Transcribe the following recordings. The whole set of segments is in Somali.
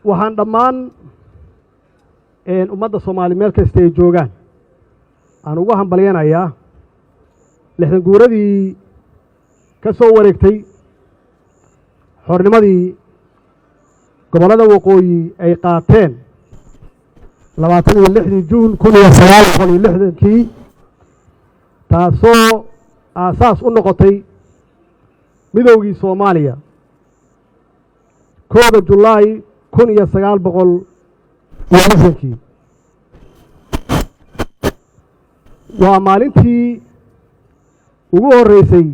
waxaan dhammaan ummadda Soomaali meel kasta ay joogaan aan ugu hambalyeeynaya 60 guuradii ka soo wareegtay xornimadii gobolada waqooyi ay qaateen 26 Juun 1960 taasoo aasaas u noqotay midowgii Soomaaliya 1 July 1960 waa maalintii ugu horeysay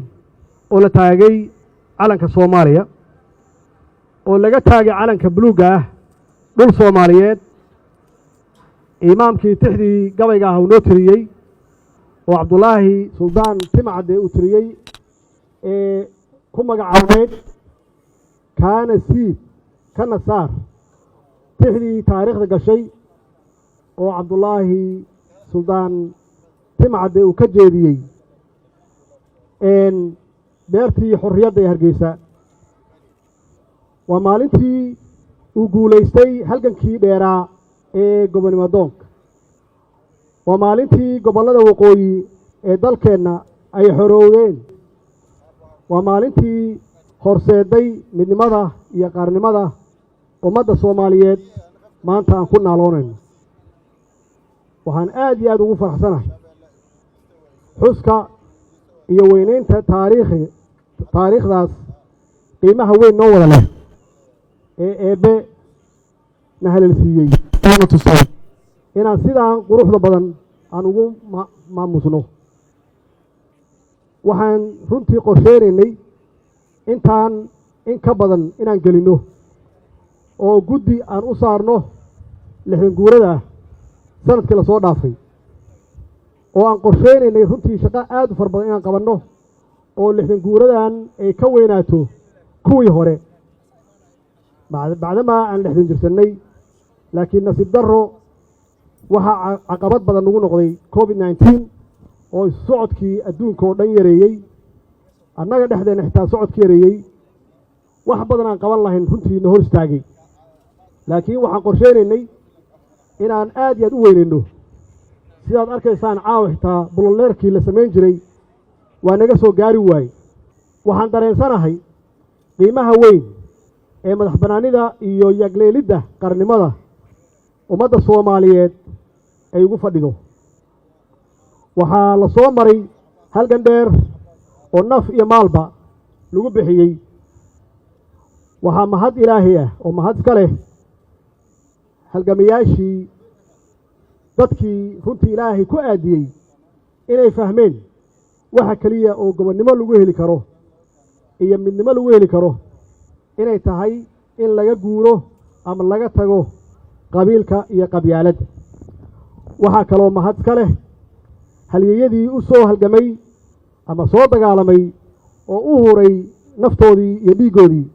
oo la taagay calanka Soomaaliya oo laga taagay calanka buluuga ah dhul Soomaaliyeed imaamkii tixdii gabayga ah uu noo tiriyay oo Cabdullaahi Suldaan Timcade uu tiriyay ee ku magacaabay kaana siid kana saar tixdii taariikhda gashay oo Cabdullaahi Suldaan Timcade uu ka jeediyay beertii xorriyadda ee Hargeysa waa maalintii uu guulaystay halgankii dheeraa ee gobonimo doonka waa maalintii gobollada waqooyi ee dalkeenna ay xorooween waa maalintii horseeday midnimada iyo qaranimada ummadda Soomaaliyeed maanta aan ku naaloonayno waxaan aad iyo aad ugu faraxsanahay xuska iyo weynaynta taariikhdaas qiimaha weyn noo wada leh ee eebbe na halelsiiyey oo tusay inaan sidaan quruxda badan aan ugu maamusno waxaan runtii qorsheynaynay intaan in ka badan inaan gelinno oo guddi aan u saarno 60 guurada sanadkii la soo dhaafay oo aan qorsheynaynay runtii shaqo aad u far badan inaan qabanno oo 60 guuradan ay ka weynaato kuwii hore bacdama aan 60 jirsanay laakiin nasiib darro waxaa caqabad badan ugu noqday COVID-19 oo socodkii adduunka oo dhan yareeyay annaga dhexdeena xitaa socodkii yareeyay wax badan aan qaban lahayn runtii na hor istaagay laakiin waxaan qorsheynaynay inaan aad iyo aad u weynayno sidaad arkaysaan caawa xitaa buloleerkii la samayn jiray waa naga soo gaari waayey waxaan dareensanahay qiimaha weyn ee madax bannaanida iyo yagleelidda qarannimada ummadda Soomaaliyeed ay ugu fadhido waxaa la soo maray halgan dheer naf iyo maalba lagu bixiyey waxaa mahad ilaahay ah oo mahad iska leh halgamayaashii dadkii runtii ilaahay ku aadiyey inay fahmeen waxa kaliya oo gobonnimo lagu heli karo iyo midnimo lagu heli karo inay tahay in laga guuro ama laga tago qabiilka iyo qabyaaladda waxaa kaloo mahad iska leh halyeeyadii u soo halgamay ama soo dagaalamay oo u huray naftoodii iyo dhiiggoodii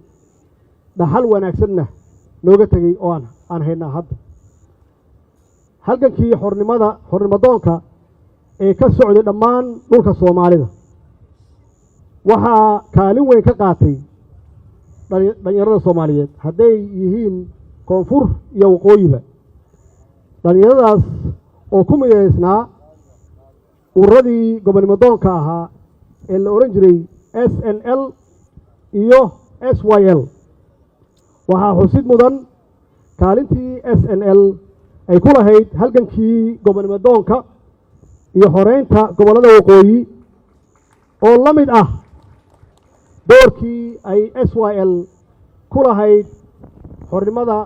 dhaxal wanaagsanna nooga tegey oo aan haynaa hadda halgankii xornimadoonka ee ka socday dhammaan dhulka soomaalida waxaa kaalin weyn ka qaatay dhalinyarada soomaaliyeed hadday yihiin koonfur iyo waqooyiba dhalinyaradaas oo ku midaysnaa ururadii gobonnimodoonka ahaa ee la odhan jiray SNL iyo SYL waxaa xusid mudan kaalintii SNL ay ku lahayd halgankii gobonnimodoonka iyo xoreynta gobollada waqooyi oo la mid ah doorkii ay SYL ku lahayd xornimada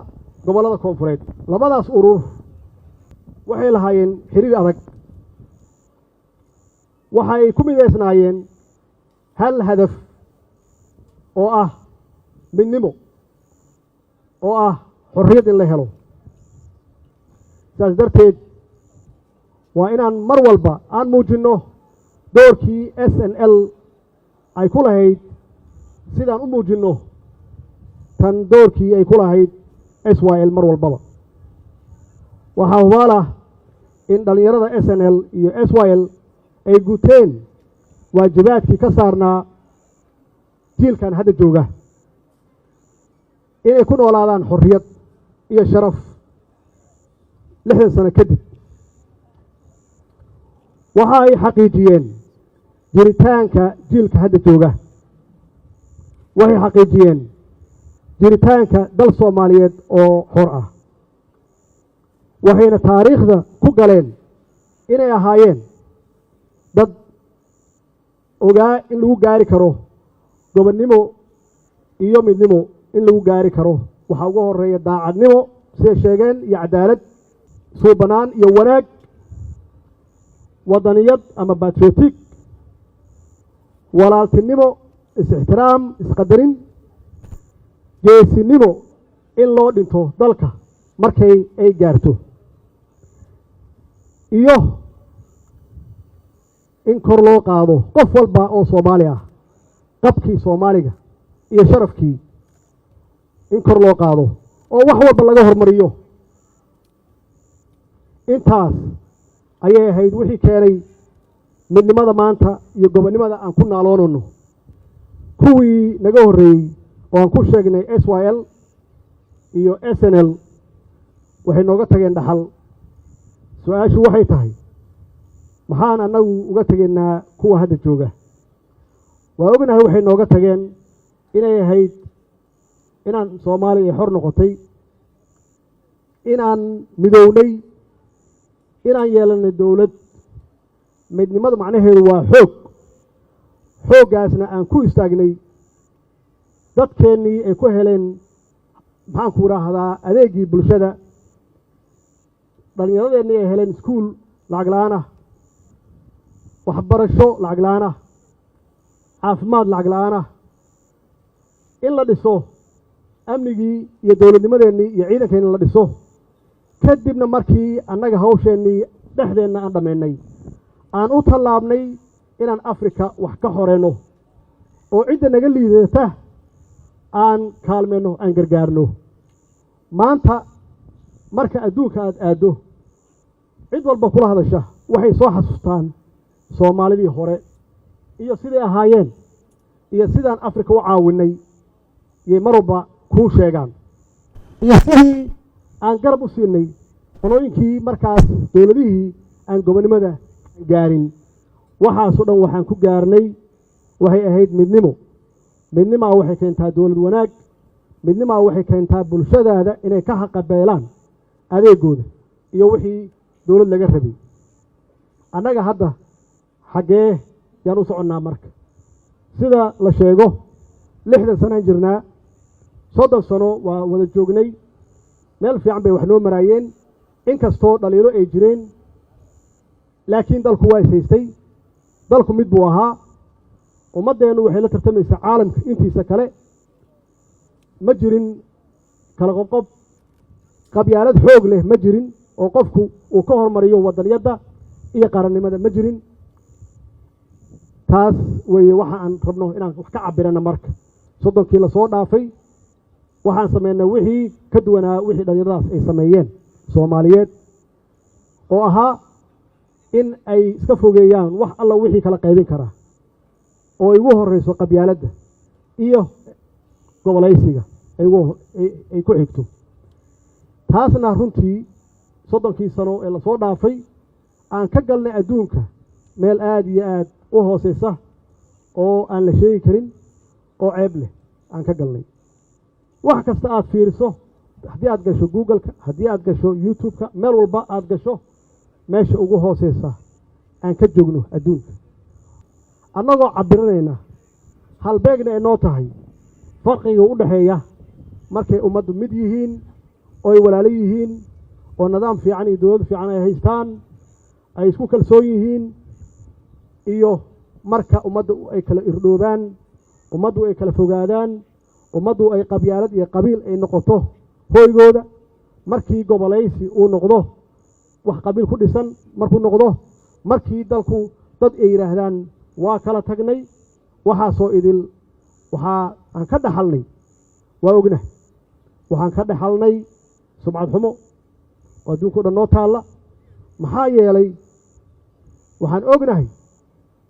gobollada koonfureed labadaas urur waxay lahaayeen xiriir adag waxay ku midaysnaayeen hal hadaf oo ah midnimo oo ah xorriyad in la helo saas darteed waa inaan mar walba aan muujinno doorkii SNL ay ku lahayd sidaan u muujinno tan doorkii ay ku lahayd SYL mar walbaba waxaa hubaal ah in dhallinyarada SNL iyo SYL ay guteen waajibaadkii ka saarnaa jiilkan hadda jooga inay ku noolaadaan xorriyad iyo sharaf 60 sano kadib waxa ay xaqiijiyeen jiritaanka jiilka hadda jooga waxay xaqiijiyeen jiritaanka dal Soomaaliyeed oo xor ah waxayna taariikhda ku galeen inay ahaayeen dad ogaa in lagu gaari karo gobonnimo iyo midnimo in lagu gaari karo waxaa ugu horeeya daacadnimo siday sheegeen iyo cadaalad suubanaan iyo wanaag wadaniyad ama patriotic walaaltinimo is-ixtiraam isqadarin geesinimo in loo dhinto dalka markay ay gaarto iyo in kor loo qaado qof walba oo Soomaali ah qabkii Soomaaliga iyo sharafkii in kor loo qaado oo wax walba laga hormariyo intaas ayay ahayd wixii keenay midnimada maanta iyo gobonnimada aan ku naaloonayno kuwii naga horreeyey oo aan ku sheegnay SYL iyo SNL waxay nooga tageen dhaxal su-aashu waxay tahay maxaan annagu uga tegaynaa kuwa hadda jooga waa ognahay waxay nooga tageen inay ahayd inaan Soomaaliya ay xor noqotay inaan midownay inaan yeelanay dowlad midnimada macnaheedu waa xooggaasna aan ku istaagnay dadkeennii ay ku heleen maxaan ku idhaahdaa adeegii bulshada dhallinyaradeennii ay heleen iskuul lacag la-aan ah waxbarasho lacag la-aan ah caafimaad lacag la-aan ah in la dhiso amnigii iyo dowladnimadeennii iyo ciidankeenni la dhiso kadibna markii annaga hawsheennii dhexdeenna aan dhammaynay aan u tallaabnay inaan Afrika wax ka xoreyno oo cidda naga liidata aan kaalmeyno aan gargaarno maanta marka adduunka aad aado cid walba kula hadasha waxay soo xasuustaan Soomaalidii hore iyo siday ahaayeen iyo sidaan Afrika u caawinay iyo marba ku sheegaan iyo sidii aan garab u siinay qolooyinkii markaas dowladihii aan gobonnimada gaarin waxaasoo dhan waxaan ku gaarnay waxay ahayd midnimo waxay keentaa dowlad wanaag midnimo waxay keentaa bulshadaada inay ka xaqabeelaan adeegooda iyo wixii dowlad laga rabay annaga hadda xagee yaan u soconnaa marka sida la sheego 60 sano jirnaa 30 sano waa wada joognay meel fiican bay wax noo maraayeen inkastoo dhaliilo ay jireen laakiin dalku waa haystay dalku mid buu ahaa ummadeenu waxay la tartamaysaa caalamka intiisa kale ma jirin kala qoqob qabyaalad xoog leh ma jirin oo qofku uu ka hormariyo wadaniyada iyo qarannimada ma jirin taas way waxa aan rabno inaan wax ka cabirana marka soddonkii la soo dhaafay waxaan sameeynaa wixii ka duwanaa wixii dhalinyaradaas ay sameeyeen Soomaaliyeed oo ahaa in ay iska fogeeyaan wax alla wixii kala qaybin kara oo ay ugu horeyso qabyaaladda iyo gobolaysiga ay ku xigto taasna runtii soddonkii sano ee la soo dhaafay aan ka galnay adduunka meel aad iyo aad u hooseysa oo aan la sheegi karin oo ceeb leh aan ka galnay wax kasta aad fiiriso haddii aad gasho Google-ka haddii aad gasho YouTube-ka meel walba aad gasho meesha ugu hooseysa aan ka joogno adduunka annagoo cabiranayna halbeegna ay noo tahay farqiga u dhaxeeya markay ummaddu mid yihiin oo ay walaalo yihiin oo nidaam fiican iyo dawlad fiican ay haystaan ay isku kalsoon yihiin iyo marka ummaddu ay kala irdhoobaan ummaddu ay kala fogaadaan ummaddu ay qabyaalad iyo qabiil ay noqoto hooygooda markii gobolaysi uu noqdo wax qabiil ku dhisan markuu noqdo markii dalku dad ay yiraahdaan waa kala tagnay waxa soo idil waxa aan ka dhaxalnay waa ognahay waxaan ka dhaxalnay sumcad xumo oo adduunka dhan noo taala maxaa yeelay waxaan ognahay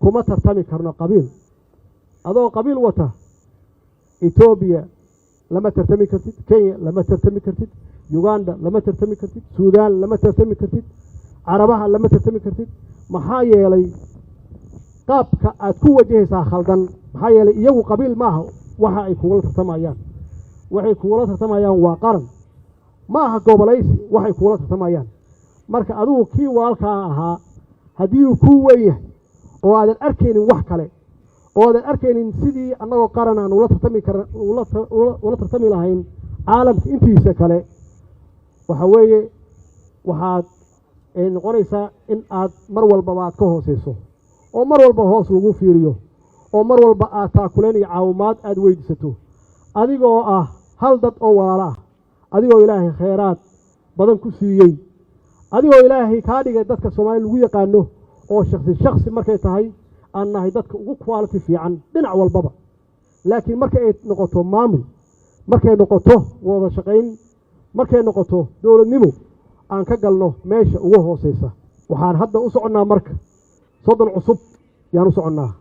kuma tartami karno qabiil adoo qabiil wata Ethiopia lama tartami kartid Kenya lama tartami kartid Uganda lama tartami kartid Suudaan lama tartami kartid Carabaha lama tartami kartid maxaa yeelay qaabka aad ku wajahaysaa khaldan maxaa yeelay iyagu qabiil maaha waxa ay kuula tartamayaan waxay kuula tartamayaan waa qaran maaha gobolaysi waxay kuula tartamayaan marka adigu kii walaalka ahaa haddii uu ku weeyahay oo aadan arkaynin wax kale oo aadan arkaynin sidii annagoo qaran aan ula tartami lahayn caalamka intiisa kale waxa weeye waxaad noqonaysaa in aad mar walba aad ka hooseyso oo mar walba hoos lagu fiiriyo oo mar walba aad taakuleen iyo caawimaad aad weydiisato adigoo ah hal dad oo walaalo ah adigoo ilaahay khayraad badan ku siiyey adigoo ilaahay ka dhigay dadka Soomaaliya lagu yaqaano oo shakhsi markay tahay aan nahay dadka ugu quality fiican dhinac walbaba laakiin markay noqoto maamul markay noqoto wada shaqayn markay noqoto dawladnimo aan ka galno meesha ugu hooseysa waxaan hadda u soconaa marka soddon cusub yaan u soconaa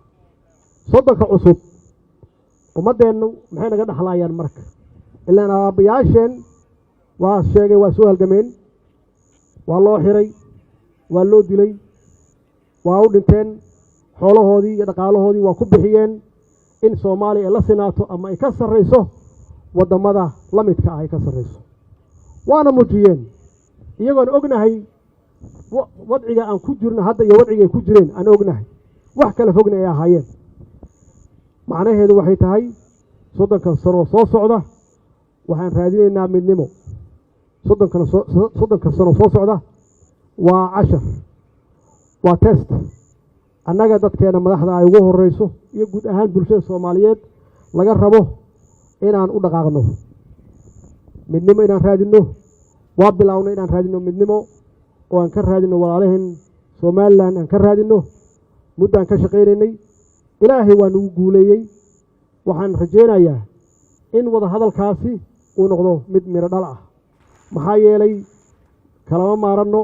soddonka cusub ummadeenu maxay naga dhaxlayaan marka ilaa aabayaasheen waa sheegay waa soo halgameen waa loo xiray waa loo dilay waa u dhinteen xoolahoodii iyo dhaqaalahoodii waa ku bixiyeen in Soomaaliya la sinaato ama ay ka sareyso wadamada la midka ah ay ka sareyso waana muujiyeen iyagoon ognahay wadciga aan ku jirno hadda iyo wadciga ay ku jireen aan ognahay wax kala fogna ay ahaayeen macnaheedu waxay tahay soddonka sano soo socda waxaan raadinaynaa midnimo soddonka sano soo socda waa 10 waa test annaga dadkeena madaxda ay ugu horeyso iyo guud ahaan bulshada Soomaaliyeed laga rabo inaan u dhaqaaqno midnimo inaan raadino waa bilawnay inaan raadino midnimo oo aan ka raadino walaalaheen Soomaaliland aan ka raadino muddaan ka shaqeynay ilaahay waa nagu guuleeyay waxaan rajeynayaa in wada hadalkaasi uu noqdo mid miro dhal ah maxaa yeelay kalama maarano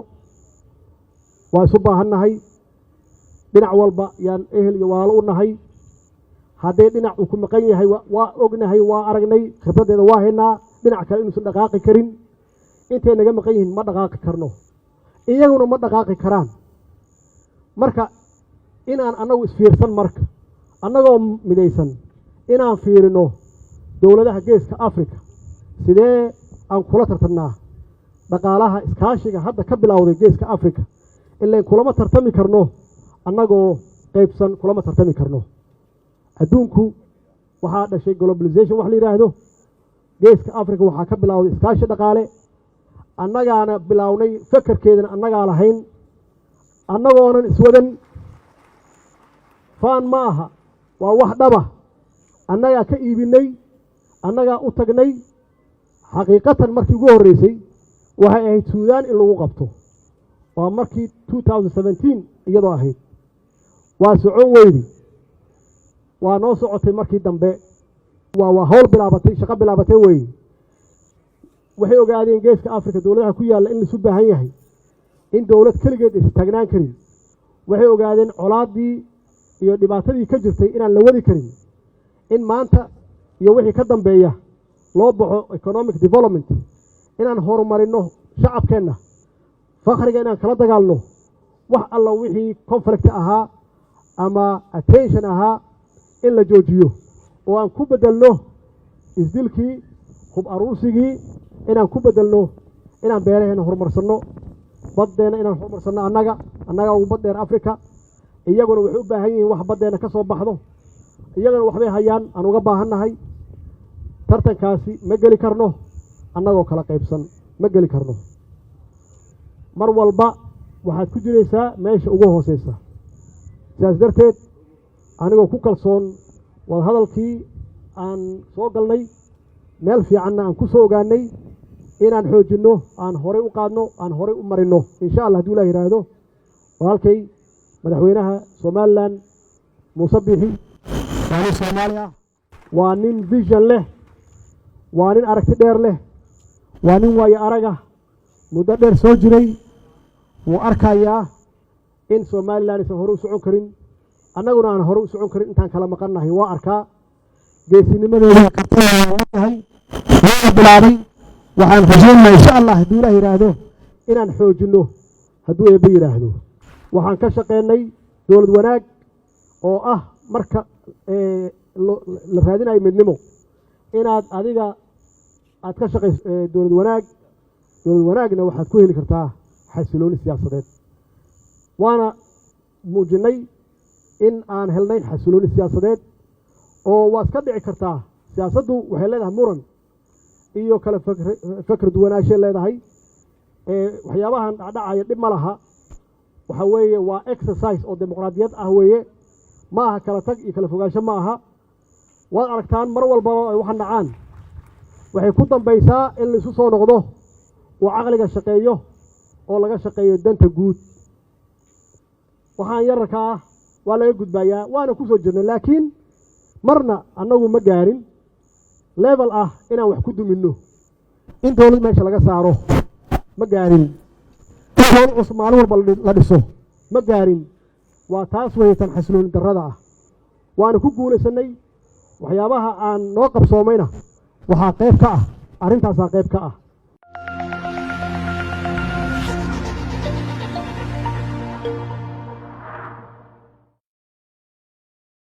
waa isu baahannahay dhinac walba yaan ehel iyo walaalo u nahay haddii dhinac uu ku maqan yahay waa ognahay waa aragnay khibradeeda waa haynaa dhinac kale inuusan dhaqaaqi karin intay naga maqan yihiin ma dhaqaaqi karno iyaguna ma dhaqaaqi karaan marka inaan annagu isfiirsan marka annagoo midaysan inaan fiirino dawladaha geeska Afrika sidee aan kula tartamnaa dhaqaalaha iskaashiga hadda ka bilowday geeska Afrika ilaa kulama tartami karno annagoo qaybsan kulama tartami karno adduunku waxaa dhashay globalization wax la yidhaahdo geeska africa waxaa ka bilowday iskaashi dhaqaale annagaana bilownay fakarkeedana annagaa lahayn annagoonan iswadan faan ma aha waa wax dhaba annagaa ka iibinay annagaa u tagnay xaqiiqatan markii ugu horreysay waxay ahayd suudaan in lagu qabto waa markii 2017 iyadoo ahayd waa socon weydi waa noo socotay markii dambe waa hawl bilaabatay shaqo bilaabatay weeye waxay ogaadeen geeska africa dowladaha ku yaalla in laisu baahan yahay in dowlad keligeed istaagnaan karin waxay ogaadeen colaaddii iyo dhibaatadii ka jirtay inaan la wadi karin in maanta iyo wixii ka dambeeya loo baxo economic development inaan horumarino shacabkeenna fakhriga inaan kala dagaalno wax alla wixii conflict ahaa ama attention ahaa in la joojiyo oo aan ku bedelno isdilkii hub aruursigii inaan ku bedelno inaan beeraheena horumarsanno baddeena inaan horumarsanno annaga ugu baddeer africa iyaguna waxay u baahan yihiin wax baddeena ka soo baxdo iyaguna waxbay hayaan aan uga baahannahay tartankaasi ma geli karno annagoo kala qaybsan ma geli karno mar walba waxaad ku jiraysaa meesha ugu hooseysa sidaas darteed anigoo ku kalsoon wada hadalkii aan soo galnay meel fiicanna aan ku soo ogaanay inaan xoojinno aan horey u qaadno aan horey u marinno insha allah hadduu ilaah yidhaahdo walaalkay madaxweynaha somalilan muuse biixi waa nin soomaali ah waa nin vision leh waa nin aragti dheer leh waa nin waayo araga muddo dheer soo jiray wuu arkayaa in somalilan aysan hore u socon karin annaguna aan hore u socon karin intaan kala maqannahay waa arkaa geesinimadeeda kartadahay waana bilaabay waxaan rajaynayaa insha allah hadduu ilaah yidhaahdo inaan xoojinno hadduu eebbe yidhaahdo waxaan ka shaqeynay dowlad wanaag oo ah marka la raadinayo midnimo inaad adiga aad ka shaqayso dowlad wanaagna waxaad ku heli kartaa xasilooni siyaasadeed waana muujinnay in aan helnay xasilooni siyaasadeed oo waa iska dhici kartaa siyaasaddu waxay leedahay muran iyo kale fakr duwanaashay leedahay waxyaabahan dhacaya dhib ma laha waxa weeye waa exercise oo dimuqraadiyad ah weeye ma aha kala tag iyo kala fogaansho ma aha waad aragtaan mar walbaba ay waxaan dhacaan waxay ku dambaysaa in laisu soo noqdo oo caqliga shaqeeyo oo laga shaqeeyo danta guud waxaan yararka ah waa laga gudbayaa waana ku soo jirnay laakiin marna annagu ma gaarin level ah inaan wax ku duminno in dowlad meesha laga saaro ma gaarin in dowlad cusub maalin walba la dhiso ma gaarin waa taas weytan xasilooni darrada ah waana ku guulaysanay waxyaabaha aan noo qabsoomayna waxaa qayb ka ah arrintaasaa qayb ka ah